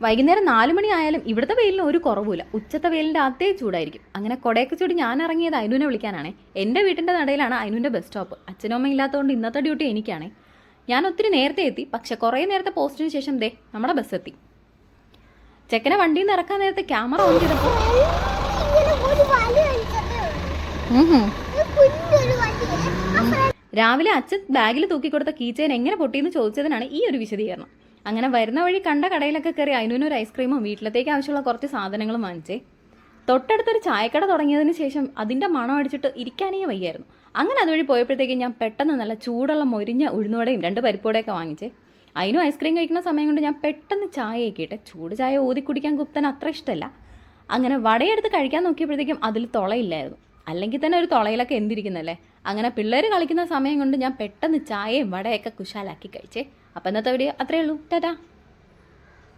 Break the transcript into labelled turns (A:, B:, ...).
A: വൈകുന്നേരം 4 മണി ആയാലും ഇവിടുത്തെ വെയിലിന് ഒരു കുറവുമില്ല. ഉച്ചത്തെ വെയിലിൻ്റെ അതേ ചൂടായിരിക്കും. അങ്ങനെ കുടയൊക്കെ ചൂടി ഞാൻ ഇറങ്ങിയത് അയിനുവിനെ വിളിക്കാനാണേ. എൻ്റെ വീട്ടിൻ്റെ നടയിലാണ് അയിനുവിൻ്റെ ബസ് സ്റ്റോപ്പ്. അച്ഛനും അമ്മ ഇല്ലാത്തതുകൊണ്ട് ഇന്നത്തെ ഡ്യൂട്ടി എനിക്കാണേ. ഞാൻ ഒത്തിരി നേരത്തെ എത്തി, പക്ഷെ കുറേ നേരത്തെ പോസ്റ്റിന് ശേഷം ദേ നമ്മുടെ ബസ് എത്തി. ചെക്കനെ വണ്ടിയിൽ നിന്ന് ഇറക്കാൻ നേരത്തെ ക്യാമറ ഓൺ ചെയ്തപ്പോൾ രാവിലെ അച്ഛൻ ബാഗിൽ തൂക്കിക്കൊടുത്ത കീ ചെയിൻ എങ്ങനെ പൊട്ടിയെന്ന് ചോദിച്ചതിനാണ് ഈ ഒരു വിശദീകരണം. അങ്ങനെ വരുന്ന വഴി കണ്ട കടയിലൊക്കെ കയറി അതിനൊരു ഐസ്ക്രീമും വീട്ടിലത്തേക്ക് ആവശ്യമുള്ള കുറച്ച് സാധനങ്ങളും വാങ്ങിച്ചേ. തൊട്ടടുത്തൊരു ചായക്കട തുടങ്ങിയതിന് ശേഷം അതിൻ്റെ മണം അടിച്ചിട്ട് ഇരിക്കാനേ വയ്യായിരുന്നു. അങ്ങനെ അതുവഴി പോയപ്പോഴത്തേക്കും ഞാൻ പെട്ടെന്ന് നല്ല ചൂടുള്ള മൊരിഞ്ഞ ഉഴുന്നുവടയും 2 പരിപ്പുവടയൊക്കെ വാങ്ങിച്ചേ. അതിനും ഐസ്ക്രീം കഴിക്കുന്ന സമയം കൊണ്ട് ഞാൻ പെട്ടെന്ന് ചായയൊക്കെ ഇട്ടെ. ചൂട് ചായ ഊതി കുടിക്കാൻ കുപ്തൻ അത്ര ഇഷ്ടമല്ല. അങ്ങനെ വടയെടുത്ത് കഴിക്കാൻ നോക്കിയപ്പോഴത്തേക്കും അതിൽ തുളയില്ലായിരുന്നു. അല്ലെങ്കിൽ തന്നെ ഒരു തുളയിലൊക്കെ എന്തിരിക്കുന്നല്ലേ. അങ്ങനെ പിള്ളേർ കളിക്കുന്ന സമയം കൊണ്ട് ഞാൻ പെട്ടെന്ന് ചായയും വടയൊക്കെ കുശാലാക്കി കഴിച്ചേ. അപ്പം ഇന്നത്തെ വീഡിയോ അത്രയേ ഉള്ളൂ. ടാറ്റാ.